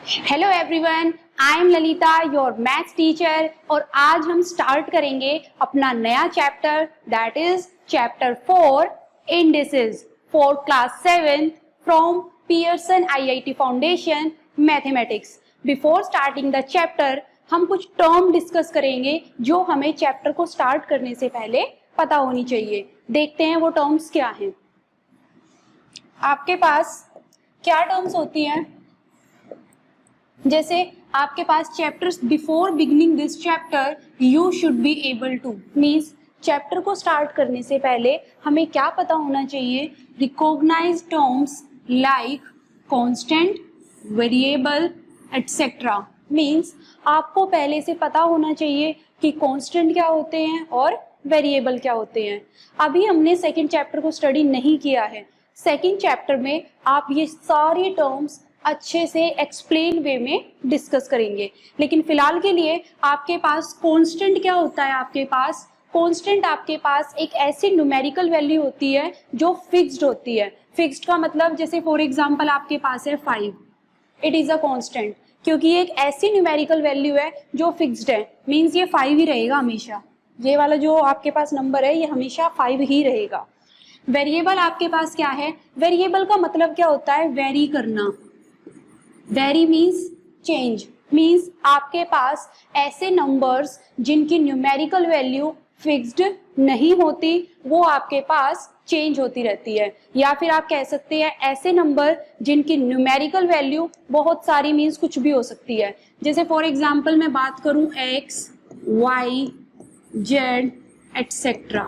Hello everyone, I am Lalita, your maths teacher. और आज हम स्टार्ट करेंगे अपना नया chapter, that is chapter 4 indices for class 7 from Pearson IIT foundation mathematics. Before starting the chapter हम कुछ टर्म डिस्कस करेंगे जो हमें चैप्टर को स्टार्ट करने से पहले पता होनी चाहिए। देखते हैं वो टर्म्स क्या हैं। आपके पास क्या टर्म्स होती हैं? जैसे आपके पास chapters before beginning this chapter you should be able to, means chapter को स्टार्ट करने से पहले हमें क्या पता होना चाहिए? Recognise terms like constant, variable etcetera. Means आपको पहले से पता होना चाहिए कि कांस्टेंट क्या होते हैं और वेरिएबल क्या होते हैं। अभी हमने सेकंड चैप्टर को स्टडी नहीं किया है। सेकंड चैप्टर में आप ये सारी टर्म्स अच्छे से एक्सप्लेन वे में डिस्कस करेंगे, लेकिन फिलहाल के लिए आपके पास कांस्टेंट क्या होता है? आपके पास कांस्टेंट आपके पास एक ऐसी न्यूमेरिकल वैल्यू होती है जो फिक्स्ड होती है। फिक्स्ड का मतलब जैसे फॉर एग्जांपल आपके पास है 5, इट इज अ कांस्टेंट, क्योंकि ये एक ऐसी न्यूमेरिकल वैल्यू है जो फिक्स्ड है। मीन्स ये 5 ही रहेगा हमेशा। ये वाला जो आपके पास नंबर है ये हमेशा 5 ही रहेगा। वेरिएबल आपके पास क्या है? वेरिएबल का मतलब क्या होता है? वेरी करना। वेरी मीन्स चेंज, मीन्स आपके पास ऐसे नंबर्स जिनकी न्यूमेरिकल वैल्यू फिक्स्ड नहीं होती, वो आपके पास चेंज होती रहती है। या फिर आप कह सकते हैं ऐसे नंबर जिनकी न्यूमेरिकल वैल्यू बहुत सारी, मीन्स कुछ भी हो सकती है। जैसे फॉर एग्जांपल मैं बात करूं x, y, z एटसेट्रा,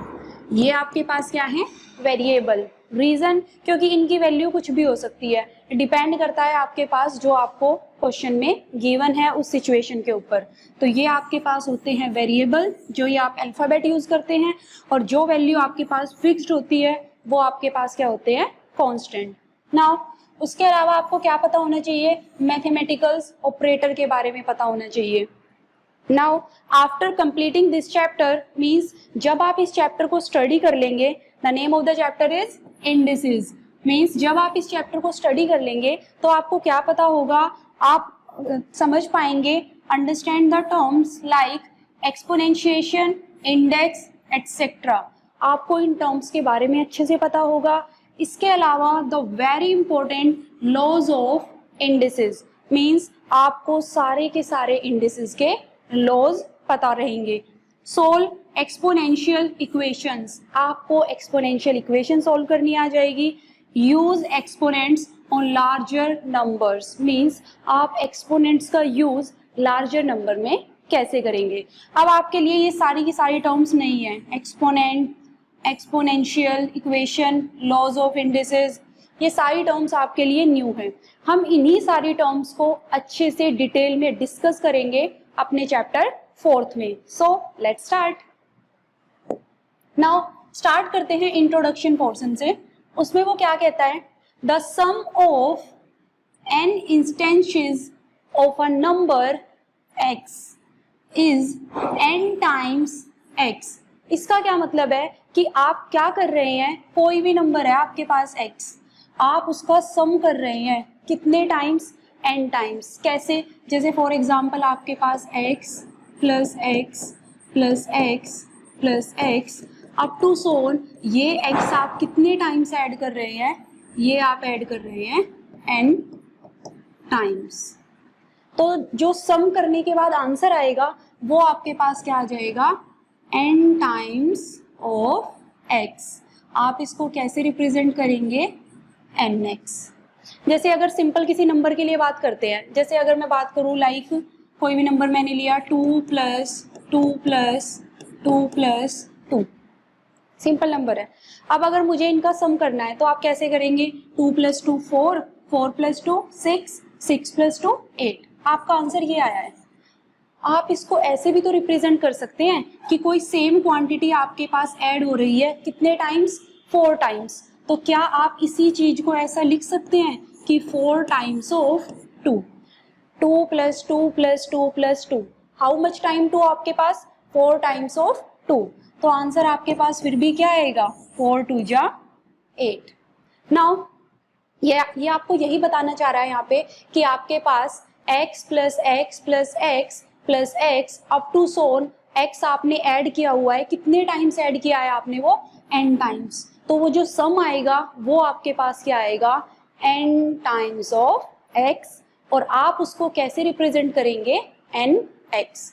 ये आपके पास क्या है? वेरिएबल। रीजन क्योंकि इनकी वैल्यू कुछ भी हो सकती है, डिपेंड करता है आपके पास जो आपको क्वेश्चन में गिवन है उस सिचुएशन के ऊपर। तो ये आपके पास होते हैं वेरिएबल, जो ये आप अल्फाबेट यूज करते हैं, और जो वैल्यू आपके पास फिक्स्ड होती है वो आपके पास क्या होते हैं? कांस्टेंट। नाउ उसके अलावा आपको क्या पता होना चाहिए? मैथमेटिकल्स ऑपरेटर के बारे में पता होना चाहिए। Now after completing this chapter, means जब आप इस चैप्टर को स्टडी कर लेंगे, the name of the chapter is indices. Means जब आप इस चैप्टर को स्टडी कर लेंगे तो आपको क्या पता होगा? आप समझ पाएंगे, understand the terms like exponentiation, index etcetera. आपको इन टर्म्स के बारे में अच्छे से पता होगा। इसके अलावा the very important laws of indices, means आपको सारे के सारे इंडिसेस के लॉज पता रहेंगे। सोल्व एक्सपोनेंशियल इक्वेशंस, आपको एक्सपोनेंशियल इक्वेशन सोल्व करनी आ जाएगी। Use exponents on larger numbers, means आप एक्सपोनेंट्स का यूज लार्जर नंबर में कैसे करेंगे। अब आपके लिए ये सारी की सारी टर्म्स नहीं है। Exponent, exponential equation, laws of indices, ये सारी टर्म्स आपके लिए न्यू है। हम इन्हीं सारी टर्म्स को अच्छे से डिटेल में डिस्कस करेंगे अपने चैप्टर 4 में। So let's start. Now start करते हैं इंट्रोडक्शन पोर्शन से। उसमें वो क्या कहता है? The sum of n instances of a number x is n times x। इसका क्या मतलब है कि आप क्या कर रहे हैं? कोई भी नंबर है आपके पास x, आप उसका सम कर रहे हैं कितने टाइम्स? n times. कैसे? जैसे फॉर एग्जांपल आपके पास x plus x plus x plus x up to so on, ये x आप कितने टाइम्स ऐड कर रहे हैं? ये आप ऐड कर रहे हैं n टाइम्स। तो जो सम करने के बाद आंसर आएगा वो आपके पास क्या आ जाएगा? n times of x। आप इसको कैसे रिप्रेजेंट करेंगे? nx। जैसे अगर सिंपल किसी नंबर के लिए बात करते हैं, जैसे अगर मैं बात करूं लाइक कोई भी नंबर मैंने लिया 2 plus 2 plus 2 plus 2, simple number है। अब अगर मुझे इनका सम करना है तो आप कैसे करेंगे? 2 प्लस 2 4, 4 प्लस 2 6, 6 प्लस 2 8। आपका आंसर ये आया है। आप इसको ऐसे भी तो रिप्रेजेंट कर सकते हैं कि कोई सेम क्वांटिटी आपके पास ऐड हो रही है, कितने टाइम्स? 4 टाइम्स। तो क्या आप इसी चीज को ऐसा लिख सकते हैं कि 4 times of 2, 2 plus 2 plus 2 plus 2, how much time 2 आपके पास? 4 टाइम्स ऑफ 2। तो आंसर आपके पास फिर भी क्या आएगा? 4 2 जा 8। नाउ ये आपको यही बताना चाह रहा है यहाँ पे कि आपके पास x plus x plus x plus x up to so on x आपने ऐड किया हुआ है, कितने टाइम्स ऐड किया है आपने, वो n टाइम्स। तो वो जो सम आएगा वो आपके पास क्या आएगा, n टाइम्स ऑफ x, और आप उसको कैसे रिप्रेजेंट करेंगे, nx।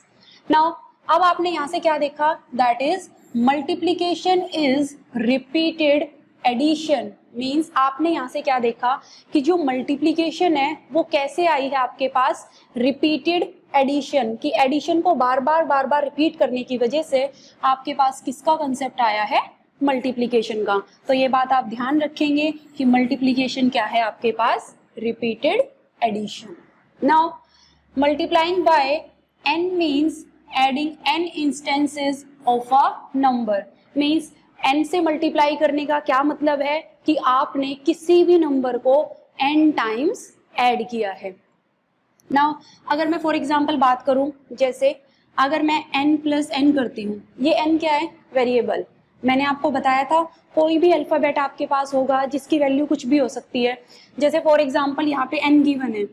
नाउ अब आपने यहाँ से क्या देखा, that is multiplication is repeated addition. Means आपने यहाँ से क्या देखा कि जो मल्टीप्लीकेशन है वो कैसे आई है आपके पास, रिपीटेड एडिशन, की एडिशन को बार बार रिपीट करने की वजह से आपके पास किसका कंसेप्ट आया है, मल्टीप्लीकेशन का। तो ये बात आप ध्यान रखेंगे कि मल्टीप्लीकेशन क्या है आपके पास, repeated addition. Now multiplying by n means adding n instances of a number. Means n से मल्टीप्लाई करने का क्या मतलब है कि आपने किसी भी नंबर को n टाइम्स ऐड किया है। नाउ अगर मैं फॉर एग्जांपल बात करूं, जैसे अगर मैं n प्लस n करती हूँ, ये n क्या है, वेरिएबल। मैंने आपको बताया था कोई भी अल्फाबेट आपके पास होगा जिसकी वैल्यू कुछ भी हो सकती है। जैसे फॉर एग्जांपल यहाँ पे n गिवन है,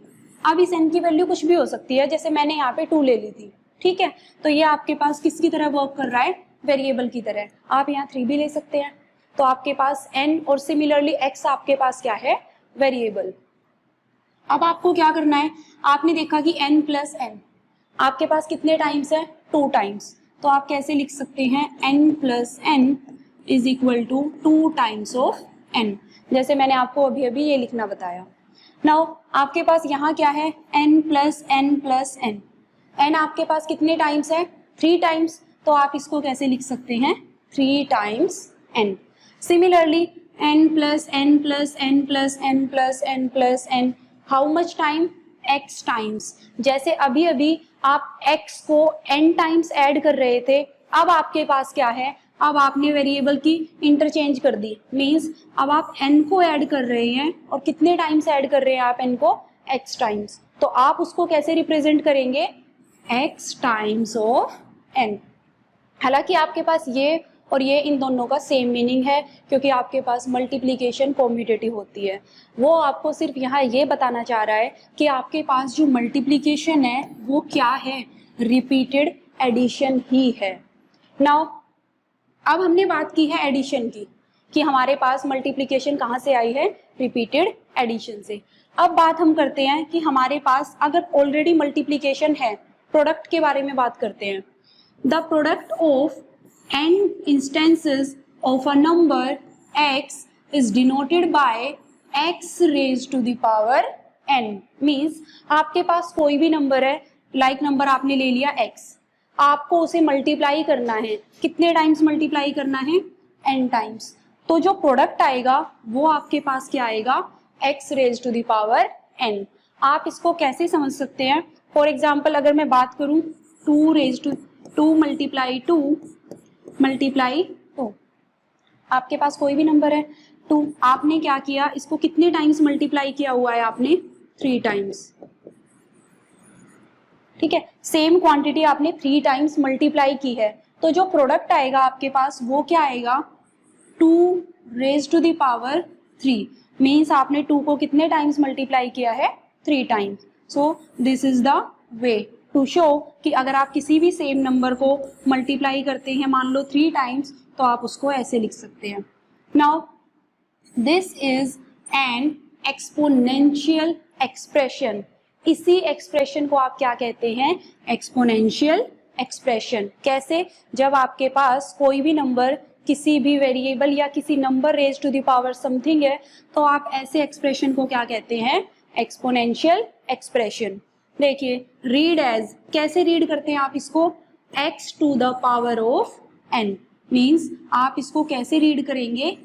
अब इस n की वैल्यू कुछ भी हो सकती है, जैसे मैंने यहाँ पे 2 ले ली थी, ठीक है। तो ये आपके पास किसकी तरह वर्क कर रहा है, वेरिएबल की तरह। आप यहाँ 3 भी ले सकते हैं, तो आपके पास n और सिमिलरली x आपके पास क्या है, वेरिएबल। अब आपको क्या करना है, आपने देखा कि n प्लस n आपके पास कितने टाइम्स है, 2 टाइम्स। तो आप कैसे लिख सकते हैं, n plus n is equal to 2 times of n, जैसे मैंने आपको अभी अभी ये लिखना बताया। नाउ आपके पास यहाँ क्या है, n plus n plus n, n आपके पास कितने टाइम्स है, 3 टाइम्स। तो आप इसको कैसे लिख सकते हैं, 3 times n। Similarly n plus n plus n plus n plus n plus n, how much time, x times. जैसे अभी अभी आप x को n टाइम्स ऐड कर रहे थे, अब आपके पास क्या है, अब आपने वेरिएबल की इंटरचेंज कर दी। मींस अब आप n को ऐड कर रहे हैं, और कितने टाइम्स ऐड कर रहे हैं आप n को, x टाइम्स। तो आप उसको कैसे रिप्रेजेंट करेंगे, x टाइम्स ऑफ n। हालांकि आपके पास ये और ये इन दोनों का सेम मीनिंग है, क्योंकि आपके पास मल्टीप्लिकेशन कॉम्यूटेटिव होती है। वो आपको सिर्फ यहाँ ये बताना चाह रहा है कि आपके पास जो मल्टीप्लिकेशन है वो क्या है, रिपीटेड एडिशन ही है। नाउ अब हमने बात की है एडिशन की, कि हमारे पास मल्टीप्लिकेशन कहाँ से आई है, रिपीटेड एडिशन से। अब बात हम करते हैं कि हमारे पास अगर ऑलरेडी मल्टीप्लिकेशन है, प्रोडक्ट के बारे में बात करते हैं। The product of n instances of a number x is denoted by x raised to the power n। Means आपके पास कोई भी नंबर है, लाइक नंबर आपने ले लिया x, आपको उसे मल्टीप्लाई करना है, कितने टाइम्स मल्टीप्लाई करना है, n टाइम्स। तो जो प्रोडक्ट आएगा वो आपके पास क्या आएगा, x raised to the power n। आप इसको कैसे समझ सकते हैं, फॉर एग्जाम्पल अगर मैं बात करूं 2 raised to 2 मल्टीप्लाई 2 मल्टीप्लाई 2, आपके पास कोई भी नंबर है 2, आपने क्या किया, इसको कितने टाइम्स मल्टीप्लाई किया हुआ है आपने, 3 टाइम्स, ठीक है। सेम क्वांटिटी आपने 3 टाइम्स मल्टीप्लाई की है, तो जो प्रोडक्ट आएगा आपके पास वो क्या आएगा, 2 raise to the power 3। Means आपने 2 को कितने टाइम्स मल्टीप्लाई किया है, 3 times. So this is the way to show कि अगर आप किसी भी सेम नंबर को मल्टीप्लाई करते हैं, मान लो 3 टाइम्स, तो आप उसको ऐसे लिख सकते हैं। Now this is an exponential expression. इसी एक्सप्रेशन को आप क्या कहते हैं, एक्सपोनेंशियल एक्सप्रेशन। कैसे, जब आपके पास कोई भी नंबर किसी भी वेरिएबल या किसी number raise to the power something है, तो आप ऐसे एक्सप्रेशन को क्या कहते हैं, एक्सपोनेंशियल एक्सप्रेशन। देखिए, रीड एज, कैसे रीड करते हैं आप इसको, x to the power of n। Means आप इसको कैसे रीड करेंगे,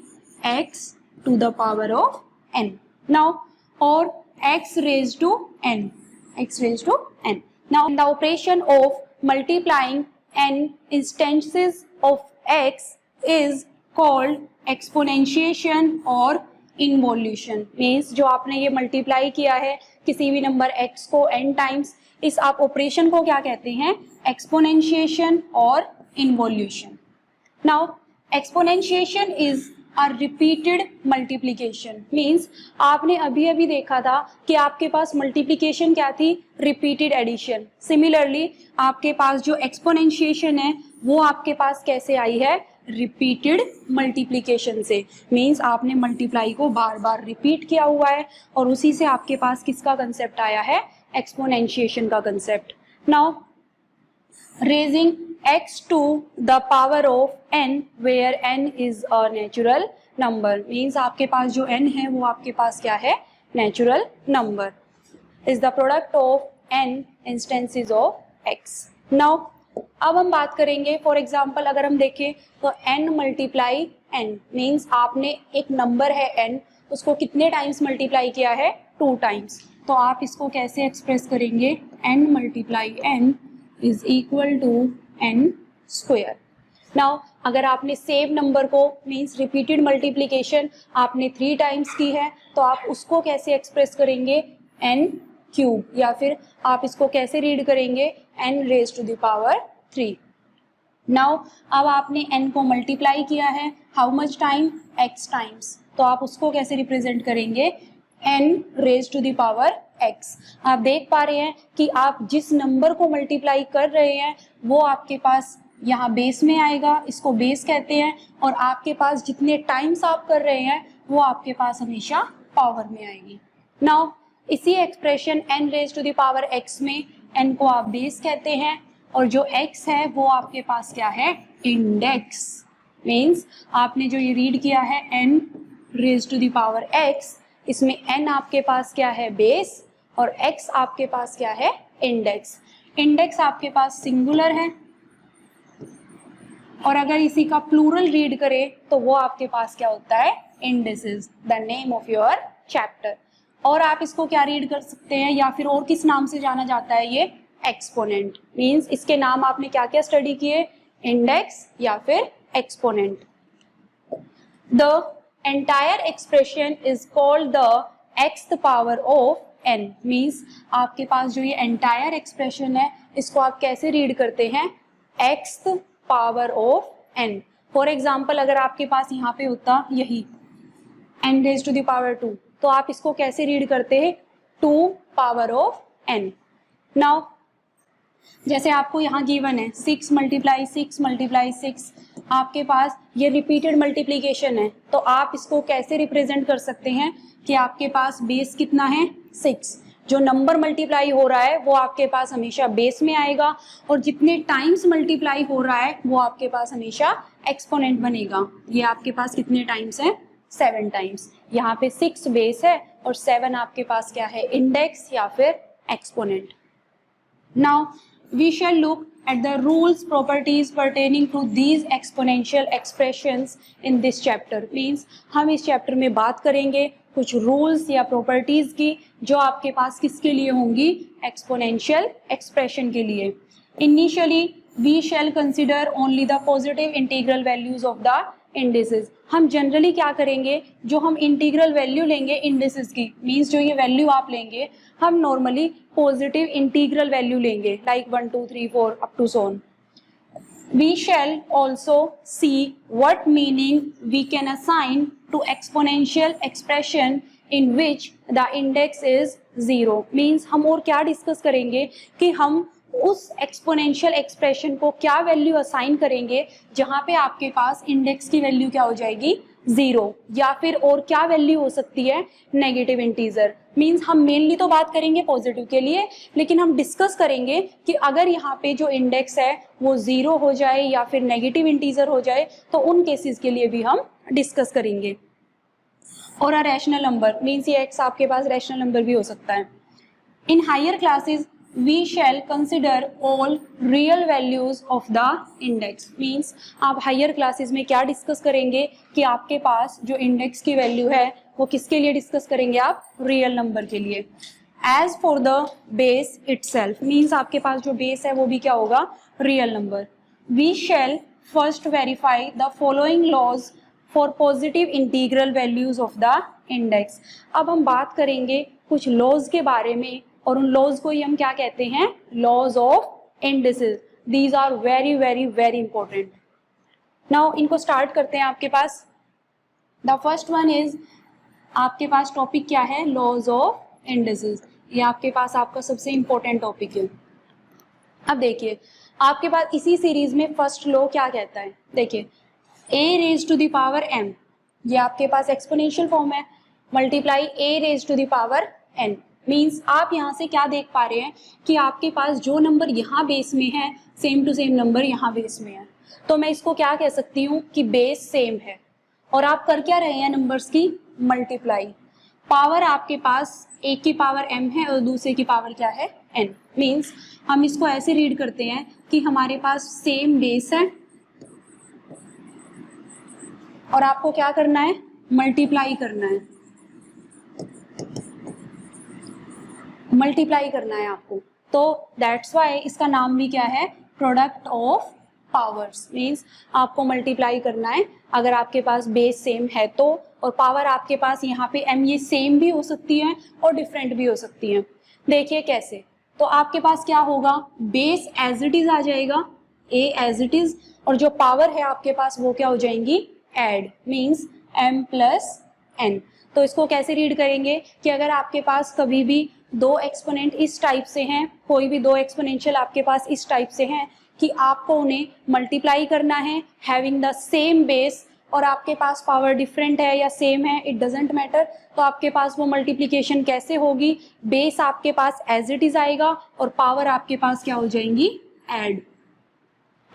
x to the power of n। Now और x raise to n, x raise to n। Now the operation of multiplying n instances of x is called exponentiation और involution. Means जो आपने ये multiply किया है किसी भी नंबर x को n टाइम्स, इस आप ऑपरेशन को क्या कहते हैं, एक्सपोनेंशिएशन और involution. Now exponentiation is are repeated multiplication. Means आपने अभी अभी देखा था कि आपके पास मल्टीप्लीकेशन क्या थी, रिपीटेड एडिशन। सिमिलरली आपके पास जो एक्सपोनेंशिएशन है वो आपके पास कैसे आई है, रिपीटेड मल्टीप्लीकेशन से। मीन्स आपने मल्टीप्लाई को बार बार रिपीट किया हुआ है और उसी से आपके पास किसका कंसेप्ट आया है, एक्सपोनेंशिएशन का concept. Now raising x to the power of n where n is a natural number, means आपके पास जो n है वो आपके पास क्या है, natural number, is the product of n instances of x. Now अब हम बात करेंगे, फॉर एग्जाम्पल अगर हम देखें तो n मल्टीप्लाई n, मीन्स आपने एक नंबर है n, उसको कितने टाइम्स मल्टीप्लाई किया है, 2 टाइम्स। तो आप इसको कैसे एक्सप्रेस करेंगे, n multiply n is equal to n square. Now अगर आपने सेम नंबर को, मीन्स रिपीटेड मल्टीप्लीकेशन आपने 3 टाइम्स की है, तो आप उसको कैसे एक्सप्रेस करेंगे, n क्यूब, या फिर आप इसको कैसे रीड करेंगे, n raise to the power 3. Now अब आपने n को मल्टीप्लाई किया है, how much time, x times, तो आप उसको कैसे रिप्रेजेंट करेंगे, n raise to the power x. आप देख पा रहे हैं कि आप जिस नंबर को मल्टीप्लाई कर रहे हैं वो आपके पास यहाँ बेस में आएगा, इसको बेस कहते हैं, और आपके पास जितने टाइम्स आप कर रहे हैं वो आपके पास हमेशा पावर में आएगी. नाउ इसी expression n raise to the power x में n को आप बेस कहते हैं और जो x है वो आपके पास क्या है, इंडेक्स. मीन्स आपने जो ये रीड किया है n raise to the power x, इसमें n आपके पास क्या है, बेस, और x आपके पास क्या है, इंडेक्स. इंडेक्स आपके पास सिंगुलर है और अगर इसी का प्लूरल रीड करें तो वो आपके पास क्या होता है, indices, the name of your chapter. और आप इसको क्या रीड कर सकते हैं, या फिर और किस नाम से जाना जाता है, ये एक्सपोनेंट. मीन्स इसके नाम आपने क्या क्या स्टडी किए, इंडेक्स या फिर exponent. The entire expression is called the xth power of n. Means आपके पास जो ये एंटायर एक्सप्रेशन है इसको आप कैसे रीड करते हैं, xth power of n. For example अगर आपके पास यहाँ पे होता यही n raise to the power 2, तो आप इसको कैसे रीड करते हैं, 2 पावर ऑफ n. नाउ जैसे आपको यहाँ गिवन है 6 मल्टीप्लाई 6 मल्टीप्लाई 6, आपके पास ये रिपीटेड मल्टीप्लीकेशन है, तो आप इसको कैसे रिप्रेजेंट कर सकते हैं कि आपके पास बेस कितना है, 6. जो नंबर मल्टीप्लाई हो रहा है वो आपके पास हमेशा बेस में आएगा और जितने टाइम्स मल्टीप्लाई हो रहा है वो आपके पास हमेशा एक्सपोनेंट बनेगा. ये आपके पास कितने टाइम्स है, 7 टाइम्स. यहाँ पे 6 बेस है और 7 आपके पास क्या है, इंडेक्स या फिर exponent. Now we shall look at the rules properties pertaining to these exponential expressions in this chapter. Means हम इस चैप्टर में बात करेंगे कुछ रूल्स या प्रॉपर्टीज की जो आपके पास किसके लिए होंगी, एक्सपोनेंशियल एक्सप्रेशन के लिए. Initially we shall consider only the positive integral values of the indices. हम जनरली क्या करेंगे, जो हम इंटीग्रल वैल्यू लेंगे इंडिसेस की, मीन्स जो ये वैल्यू आप लेंगे, हम नॉर्मली पॉजिटिव इंटीग्रल वैल्यू लेंगे, like 1 2 3 4 up to so on. We shall also see what meaning we can assign to exponential expression in which the index is 0. Means हम और क्या डिस्कस करेंगे कि हम उस एक्सपोनेंशियल एक्सप्रेशन को क्या वैल्यू असाइन करेंगे जहां पे आपके पास इंडेक्स की वैल्यू क्या हो जाएगी, 0, या फिर और क्या वैल्यू हो सकती है, नेगेटिव इंटीजर. मीन्स हम मेनली तो बात करेंगे पॉजिटिव के लिए, लेकिन हम डिस्कस करेंगे कि अगर यहाँ पे जो इंडेक्स है वो 0 हो जाए या फिर नेगेटिव इंटीजर हो जाए तो उन केसेस के लिए भी हम डिस्कस करेंगे. और अ रैशनल नंबर, मीन्स ये एक्स आपके पास रैशनल नंबर भी हो सकता है. In higher classes we shall consider all real values of the index. Means आप हायर क्लासेस में क्या डिस्कस करेंगे कि आपके पास जो इंडेक्स की वैल्यू है वो किसके लिए डिस्कस करेंगे, आप रियल नंबर के लिए. As for the base itself, means आपके पास जो बेस है वो भी क्या होगा, real number. We shall first verify the following laws for positive integral values of the index. अब हम बात करेंगे कुछ लॉज के बारे में और उन लॉज को ही हम क्या कहते हैं, laws of indices. These are very very very important. Now इनको स्टार्ट करते हैं. आपके पास द फर्स्ट वन इज, आपके पास टॉपिक क्या है, लॉज ऑफ इंडिसेस। ये आपके पास आपका सबसे इंपॉर्टेंट टॉपिक है। अब देखिए आपके पास इसी सीरीज में फर्स्ट लॉ क्या कहता है, देखिए a raise to the power m, ये आपके पास एक्सपोनेंशियल फॉर्म है, multiply a raise to the power n। Means आप यहाँ से क्या देख पा रहे हैं कि आपके पास जो नंबर यहाँ बेस में है सेम टू सेम नंबर यहाँ बेस में है, तो मैं इसको क्या कह सकती हूँ कि बेस सेम है। और आप कर क्या रहे हैं, नंबर्स की मल्टीप्लाई। पावर आपके पास एक की पावर m है और दूसरे की पावर क्या है, n। मीन्स हम इसको ऐसे रीड करते हैं कि हमारे पास सेम बेस है और आपको क्या करना है, मल्टीप्लाई करना है, मल्टीप्लाई करना है आपको। तो दैट्स वाई इसका नाम भी क्या है, प्रोडक्ट ऑफ पावर्स। मीन्स आपको मल्टीप्लाई करना है अगर आपके पास बेस सेम है तो, और पावर आपके पास यहाँ पे m ये सेम भी हो सकती है और डिफरेंट भी हो सकती है। देखिए कैसे, तो आपके पास क्या होगा, बेस एज इट इज आ जाएगा, a एज इट इज, और जो पावर है आपके पास वो क्या हो जाएंगी, add. Means m plus n। तो इसको कैसे रीड करेंगे कि अगर आपके पास कभी भी दो एक्सपोनेंट इस टाइप से हैं, कोई भी दो एक्सपोनेंशियल आपके पास इस टाइप से हैं कि आपको उन्हें मल्टीप्लाई करना है हैविंग द सेम बेस, और आपके पास पावर डिफरेंट है या सेम है, इट डजेंट मैटर, तो आपके पास वो मल्टीप्लिकेशन कैसे होगी, बेस आपके पास एज इट इज आएगा और पावर आपके पास क्या हो जाएंगी, ऐड।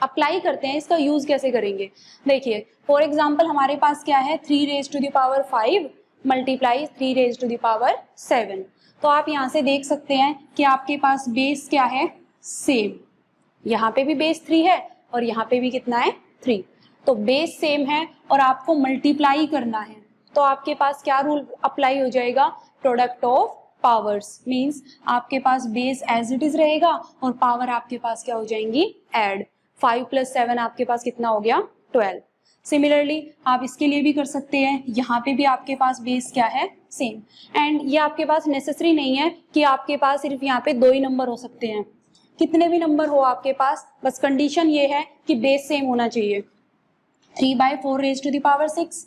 अप्लाई करते हैं, इसका यूज कैसे करेंगे, देखिए फॉर एग्जाम्पल हमारे पास क्या है, 3 raise to the power 5 multiply 3 raise to the power 7। तो आप यहाँ से देख सकते हैं कि आपके पास बेस क्या है, सेम, यहाँ पे भी बेस 3 है और यहाँ पे भी कितना है, 3। तो बेस सेम है और आपको मल्टीप्लाई करना है, तो आपके पास क्या रूल अप्लाई हो जाएगा, प्रोडक्ट ऑफ पावर्स। मींस आपके पास बेस एज इट इज रहेगा और पावर आपके पास क्या हो जाएंगी, ऐड। 5 + 7 आपके पास कितना हो गया, 12। सिमिलरली आप इसके लिए भी कर सकते हैं, यहाँ पे भी आपके पास बेस क्या है, सेम। एंड ये आपके पास नेसेसरी नहीं है कि आपके पास सिर्फ यहाँ पे 2 ही नंबर हो सकते हैं, कितने भी नंबर हो आपके पास, बस कंडीशन ये है कि बेस सेम होना चाहिए। 3/4 raise to the power 6,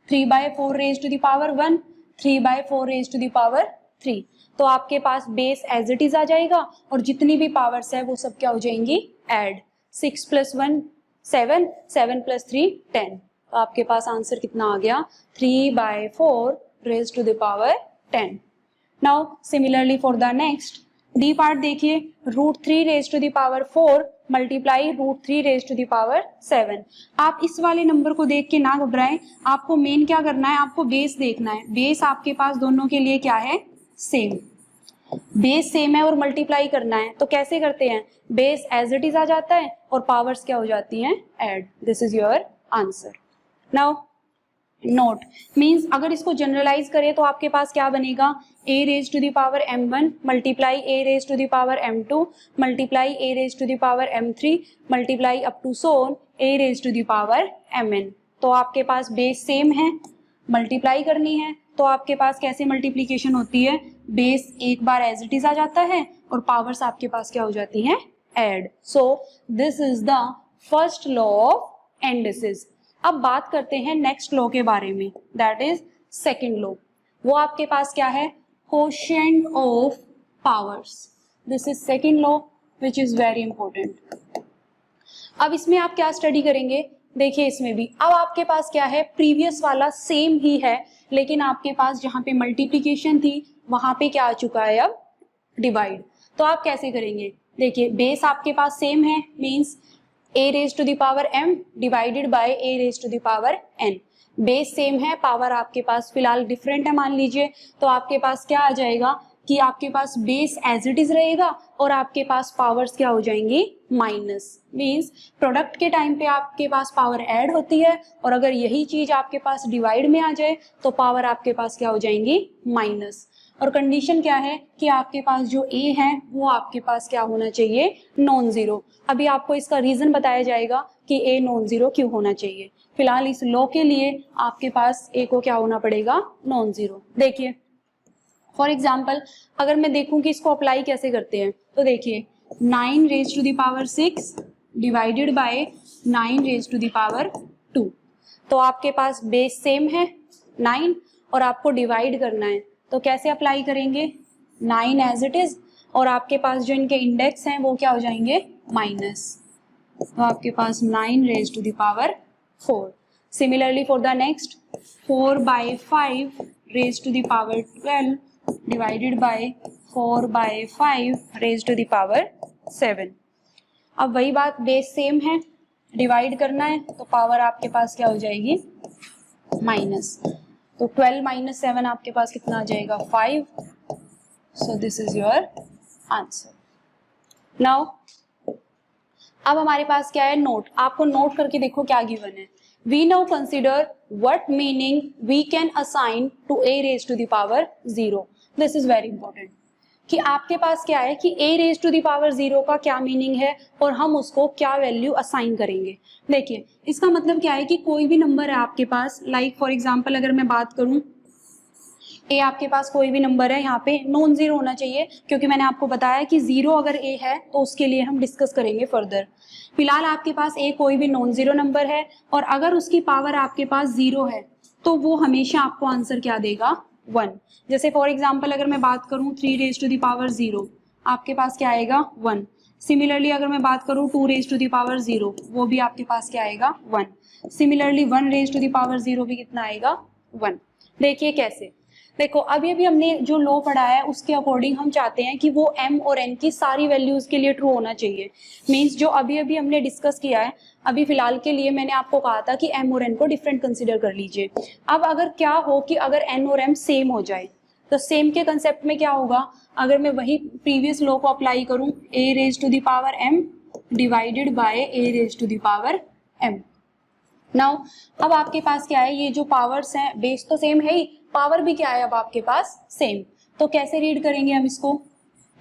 3/4 raise to the power 1, 3/4 raise to the power 3। तो आपके पास बेस एज इट इज आ जाएगा और जितनी भी पावर्स है वो सब क्या हो जाएंगी, ऐड। 6 + 1 7, 7 + 3 10। तो आपके पास आंसर कितना आ गया, 3/4 raise to the power 10। Now similarly for the next D part देखिए, √3 raise to the power 4 multiply √3 raise to the power 7। आप इस वाले नंबर को देख के ना घबराएं, आपको मेन क्या करना है, आपको बेस देखना है। बेस आपके पास दोनों के लिए क्या है, सेम, बेस सेम है और मल्टीप्लाई करना है। तो कैसे करते हैं, बेस एज इट इज आ जाता है और पावर्स क्या हो जाती हैं, add. This is your answer. Now note means अगर इसको जनरलाइज करें तो आपके पास क्या बनेगा, a raise to the power m1 multiply a raise to the power m2 multiply a raise to the power m3 multiply up to so on a raise to the power mn। तो आपके पास base same है, multiply करनी है, तो आपके पास कैसे multiplication होती है, बेस एक बार एज इट इज आ जाता है और पावर्स आपके पास क्या हो जाती हैं, add. So this is the first law of indices. अब बात करते हैं नेक्स्ट लॉ के बारे में, दैट इज सेकंड लॉ। वो आपके पास क्या है, quotient of powers. This is second law which is very important. अब इसमें आप क्या स्टडी करेंगे, देखिए इसमें भी अब आपके पास क्या है, प्रीवियस वाला सेम ही है, लेकिन आपके पास जहां पे मल्टीप्लीकेशन थी वहां पे क्या आ चुका है, अब डिवाइड। तो आप कैसे करेंगे, देखिए बेस आपके पास सेम है, means a raise to the power m divided by a raise to the power n। Base same है, पावर आपके पास फिलहाल डिफरेंट है मान लीजिए, तो आपके पास क्या आ जाएगा कि आपके पास बेस एज इट इज रहेगा और आपके पास पावर्स क्या हो जाएंगी, माइनस। मींस प्रोडक्ट के टाइम पे आपके पास पावर ऐड होती है और अगर यही चीज आपके पास डिवाइड में आ जाए तो पावर आपके पास क्या हो जाएंगी, माइनस। और कंडीशन क्या है कि आपके पास जो a है वो आपके पास क्या होना चाहिए, नॉन जीरो। अभी आपको इसका रीजन बताया जाएगा कि a नॉन जीरो क्यों होना चाहिए। फिलहाल इस लॉ के लिए आपके पास a को क्या होना पड़ेगा, नॉन जीरो। देखिए फॉर एग्जाम्पल अगर मैं देखूं कि इसको अप्लाई कैसे करते हैं, तो देखिए 9 raise to the power 6 divided by 9 raise to the power 2। तो आपके पास बेस सेम है 9 और आपको डिवाइड करना है, तो कैसे अप्लाई करेंगे? 9 एज इट इज और आपके पास जो इनके इंडेक्स हैं वो क्या हो जाएंगे? माइनस, तो आपके पास 9 raise to the power 4। Similarly for the next 4/5 raise to the power 12 divided by 4/5 raise to the power 7। अब वही बात, बेस सेम है, डिवाइड करना है तो पावर आपके पास क्या हो जाएगी? माइनस, तो 12 माइनस 7 आपके पास कितना आ जाएगा? 5। सो this is your answer. Now अब हमारे पास क्या है? नोट। आपको नोट करके देखो क्या गिवन है। We now consider what meaning we can assign to a raise to the power 0। This is very important कि आपके पास क्या है कि a raise to the power 0 का क्या मीनिंग है और हम उसको क्या वैल्यू असाइन करेंगे। देखिए इसका मतलब क्या है कि कोई भी नंबर है आपके पास, लाइक फॉर एग्जांपल अगर मैं बात करूं a आपके पास कोई भी नंबर है, यहाँ पे नॉन जीरो होना चाहिए क्योंकि मैंने आपको बताया कि 0 अगर a है तो उसके लिए हम डिस्कस करेंगे फर्दर। फिलहाल आपके पास a कोई भी नॉन जीरो नंबर है और अगर उसकी पावर आपके पास 0 है तो वो हमेशा आपको आंसर क्या देगा? 1। जैसे फॉर एग्जाम्पल अगर मैं बात करूं 3 रेज टू द पावर 0, आपके पास क्या आएगा? 1। सिमिलरली अगर मैं बात करूं 2 रेज टू द पावर 0, वो भी आपके पास क्या आएगा? 1। Similarly 1 raise to the power 0 भी कितना आएगा? 1। देखिए कैसे, देखो अभी अभी हमने जो लॉ पढ़ा है उसके अकॉर्डिंग हम चाहते हैं कि वो m और n की सारी वैल्यूज के लिए ट्रू होना चाहिए। मींस जो अभी अभी हमने डिस्कस किया है, अभी फिलहाल के लिए मैंने आपको कहा था कि m और n को डिफरेंट कंसीडर कर लीजिए। अब अगर क्या हो कि अगर n और m सेम हो जाए तो सेम के कंसेप्ट में क्या होगा? अगर मैं वही प्रीवियस लॉ को अप्लाई करूं, a raise to the power m divided by a raise to the power m। Now अब आपके पास क्या है? ये जो पावर्स हैं बेस तो सेम है ही, पावर भी क्या है अब आपके पास? सेम। तो कैसे रीड करेंगे हम इसको?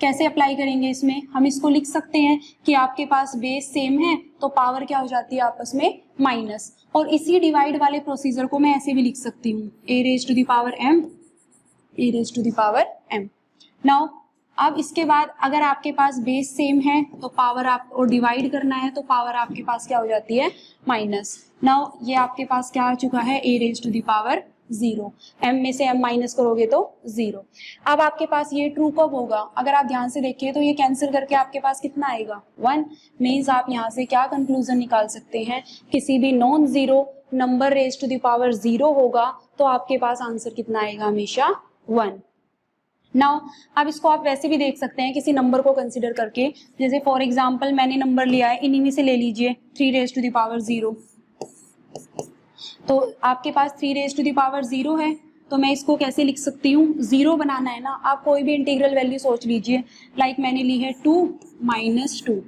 कैसे अप्लाई करेंगे इसमें? हम इसको लिख सकते हैं कि आपके पास बेस सेम है तो पावर क्या हो जाती है आपस में? माइनस। और इसी डिवाइड वाले प्रोसीजर को मैं ऐसे भी लिख सकती हूँ, a raise to the power m, a raise to the power m। Now अब इसके बाद अगर आपके पास बेस सेम है तो पावर आप और डिवाइड करना है तो पावर आपके पास क्या हो जाती है? माइनस। नाउ ये आपके पास क्या आ चुका है? a raise to the power 0। m में से m माइनस करोगे तो 0। अब आपके पास ये ट्रू कब होगा? अगर आप ध्यान से देखिए तो ये कैंसिल करके आपके पास कितना आएगा? 1। मीन्स आप यहाँ से क्या कंक्लूजन निकाल सकते हैं? किसी भी non zero number raise to the power 0 होगा तो आपके पास आंसर कितना आएगा? हमेशा 1। नाउ अब इसको आप वैसे भी देख सकते हैं किसी नंबर को कंसिडर करके, जैसे फॉर एग्जांपल मैंने नंबर लिया है, इन्हीं में से ले लीजिए 3 रेज टू द पावर 0। तो आपके पास 3 रेज टू द पावर 0 है तो मैं इसको कैसे लिख सकती हूँ? 0 बनाना है ना, आप कोई भी इंटीग्रल वैल्यू सोच लीजिए, लाइक मैंने ली है 2 माइनस 2,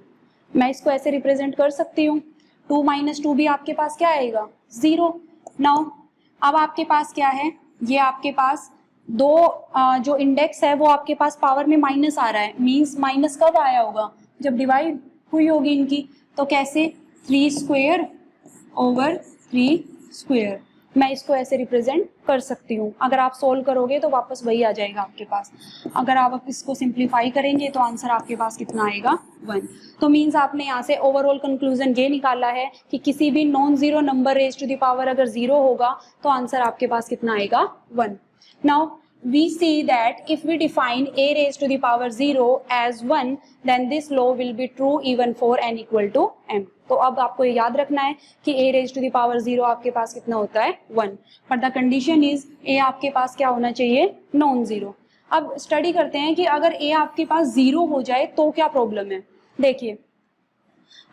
मैं इसको ऐसे रिप्रेजेंट कर सकती हूँ। 2 माइनस 2 भी आपके पास क्या आएगा? 0। नाउ अब आपके पास क्या है? ये आपके पास दो जो इंडेक्स है वो आपके पास पावर में माइनस आ रहा है। मीन्स माइनस कब आया होगा? जब डिवाइड हुई होगी इनकी। तो कैसे? 3 स्क्वायर ओवर 3 स्क्वायर, मैं इसको ऐसे रिप्रेजेंट कर सकती हूँ। अगर आप सोल्व करोगे तो वापस वही आ जाएगा आपके पास। अगर आप इसको सिंप्लीफाई करेंगे तो आंसर आपके पास कितना आएगा? 1। तो मीन्स आपने यहाँ से ओवरऑल कंक्लूजन ये निकाला है कि किसी भी non zero number raise to the power अगर 0 होगा तो आंसर आपके पास कितना आएगा? 1। Now we see that if we define a raised to the power 0 as 1, then this law will be true even for n equal to m. तो अब आपको ये याद रखना है कि a raised to the power 0 आपके पास कितना होता है? 1। But the condition is a आपके पास क्या होना चाहिए? Non zero. अब स्टडी करते हैं कि अगर a आपके पास 0 हो जाए तो क्या प्रॉब्लम है। देखिए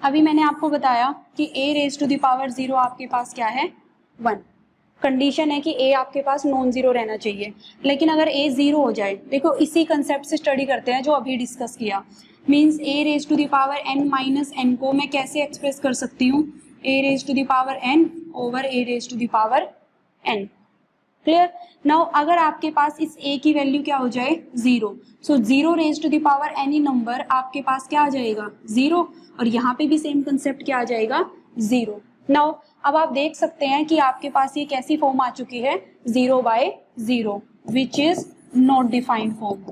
अभी मैंने आपको बताया कि a raised to the power 0 आपके पास क्या है? 1। कंडीशन है कि a आपके पास नॉन जीरो रहना चाहिए, लेकिन अगर a 0 हो जाए, देखो इसी कंसेप्ट से स्टडी करते हैं जो अभी डिस्कस किया। Means a raise to the power n minus n को मैं कैसे एक्सप्रेस कर सकती हूँ? a raise to the power n over a raise to the power n। Clear? Now अगर आपके पास इस a की वैल्यू क्या हो जाए? 0। So 0 raise to the power any number आपके पास क्या आ जाएगा? 0। और यहाँ पे भी सेम कंसेप्ट क्या आ जाएगा? 0। नाउ अब आप देख सकते हैं कि आपके पास ये कैसी फॉर्म आ चुकी है? 0/0 which is not defined form.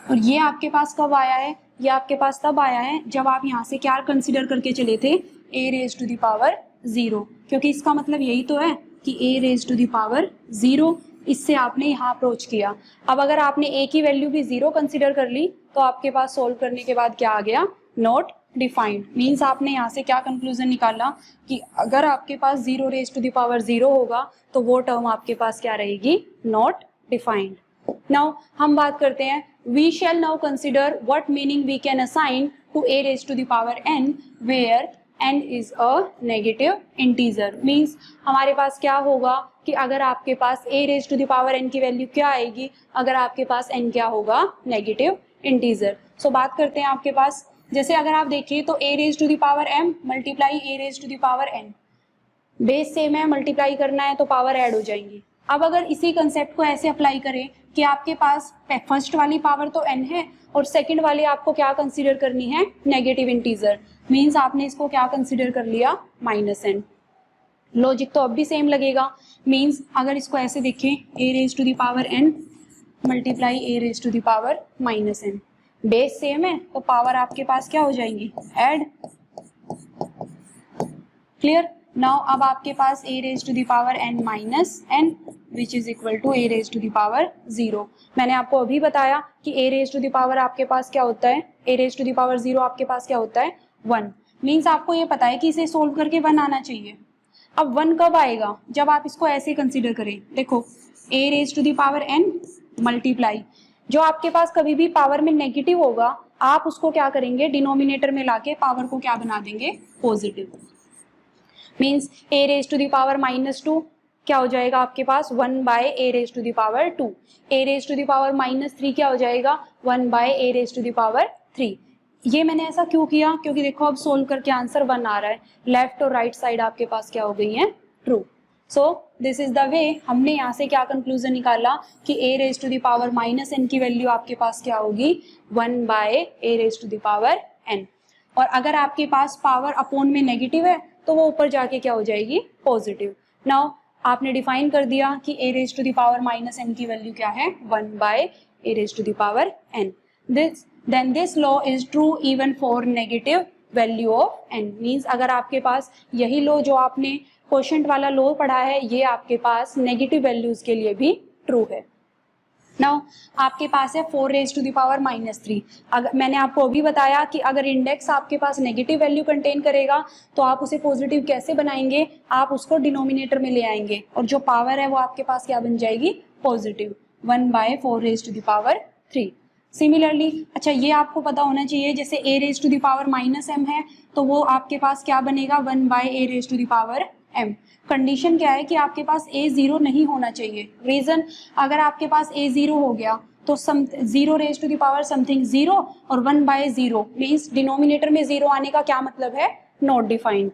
और ये आपके पास कब आया है? ये आपके पास तब आया है जब आप यहाँ से क्या कंसिडर करके चले थे? a raise to the power 0, क्योंकि इसका मतलब यही तो है कि a raise to the power 0, इससे आपने यहाँ अप्रोच किया। अब अगर आपने a की वैल्यू भी 0 कंसिडर कर ली तो आपके पास सोल्व करने के बाद क्या आ गया, नॉट डिफाइंड। मीन्स आपने यहाँ से क्या कंक्लूजन निकाला कि अगर आपके पास 0 रेज टू द पावर 0 होगा तो वो टर्म आपके पास क्या रहेगी, नॉट डिफाइंड। नाउ हम बात करते हैं, we shall now consider what meaning we can assign to a raise to the power n वेयर n is a negative integer. Means हमारे पास क्या होगा कि अगर आपके पास a raise to the power n की वैल्यू क्या आएगी, अगर आपके पास n क्या होगा, नेगेटिव इंटीजर। सो बात करते हैं आपके पास, जैसे अगर आप देखिए तो a raise to the power m multiply a raise to the power n, base same है, मल्टीप्लाई करना है तो पावर ऐड हो जाएंगी। अब अगर इसी कंसेप्ट को ऐसे अप्लाई करें कि आपके पास फर्स्ट वाली पावर तो n है और सेकंड वाली आपको क्या कंसीडर करनी है, नेगेटिव इंटीजर। मींस आपने इसको क्या कंसीडर कर लिया, -n। लॉजिक तो अब भी सेम लगेगा। मींस अगर इसको ऐसे देखें, a raise to the power n multiply a raise to the power -n, base same है तो पावर आपके पास क्या हो जाएंगी, ऐड। क्लियर। नाउ अब आपके पास a raise to the power n minus n which is equal to a raise to the power 0। मैंने आपको अभी बताया कि a raise to the power आपके पास क्या होता है, a raise to the power 0 आपके पास क्या होता है, 1। मीन्स आपको ये पता है कि इसे सोल्व करके 1 आना चाहिए। अब 1 कब आएगा, जब आप इसको ऐसे कंसिडर करें। देखो a raise to the power n multiply, जो आपके पास कभी भी पावर में नेगेटिव होगा आप उसको क्या करेंगे, डिनोमिनेटर में लाके पावर को क्या बना देंगे, positive. Means a raise to the power -2 क्या हो जाएगा आपके पास, 1 by a raise to the power 2। a raise to the power -3 क्या हो जाएगा, 1 by a raise to the power 3। ये मैंने ऐसा क्यों किया, क्योंकि देखो अब सोल्व करके आंसर 1 आ रहा है, लेफ्ट और राइट साइड आपके पास क्या हो गई है, true. So this is the way. हमने यहाँ से क्या कंक्लूजन निकाला कि a raise to the power -n की वैल्यू आपके पास क्या होगी, 1 by a raise to the power n। और अगर आपके पास पावर अपोन में नेगेटिव है तो वो ऊपर जाके क्या हो जाएगी, पॉजिटिव। नाउ आपने डिफाइन कर दिया कि a raise to the power -n की वैल्यू क्या है, 1 by a raise to the power n। Then this law is true even for negative value of n। Means अगर आपके पास यही लॉ जो आपने क्वोशंट वाला लॉ पढ़ा है, ये आपके पास नेगेटिव वैल्यूज के लिए भी ट्रू है। नाउ आपके पास है 4 रेज टू द पावर -3। अगर मैंने आपको अभी बताया कि अगर इंडेक्स आपके पास नेगेटिव वैल्यू कंटेन करेगा तो आप उसे पॉजिटिव कैसे बनाएंगे, आप उसको डिनोमिनेटर में ले आएंगे और जो पावर है वो आपके पास क्या बन जाएगी, positive, 1 by 4 raise to the power 3। Similarly अच्छा ये आपको पता होना चाहिए, जैसे a raise to the power -m है तो वो आपके पास क्या बनेगा, 1 by a raise to the power m। Condition क्या है कि आपके पास a 0 नहीं होना चाहिए। रीजन, अगर आपके पास a 0 हो गया तो 0 raise to the power something 0 और 1 बाय 0 मीन्स डिनोमिनेटर में 0 आने का क्या मतलब है, नॉट डिफाइंड।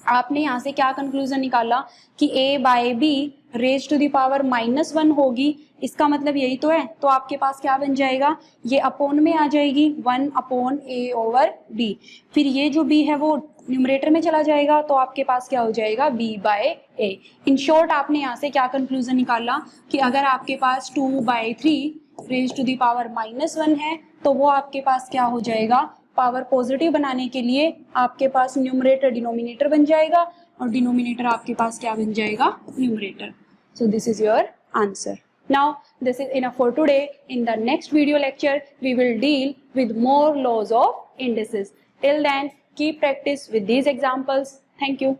आपने यहाँ से क्या कंक्लूजन निकाला कि a by b raise to the power -1 होगी, इसका मतलब यही तो है। तो आपके पास क्या बन जाएगा, ये अपोन में आ जाएगी, 1 अपॉन a ओवर b। फिर ये जो b है वो न्यूमरेटर में चला जाएगा तो आपके पास क्या हो जाएगा, b by a। In short आपने यहाँ से क्या कंक्लूजन निकाला कि अगर आपके पास 2 by 3 raise to the power -1 है तो वो आपके पास क्या हो जाएगा, पावर पॉजिटिव बनाने के लिए आपके पास न्यूमरेटर डिनोमिनेटर बन जाएगा और डिनोमिनेटर आपके पास क्या बन जाएगा, numerator. So this is your answer. Now this is enough for today. In the next video lecture we will deal with more laws of indices. Till then keep practice with these examples. Thank you.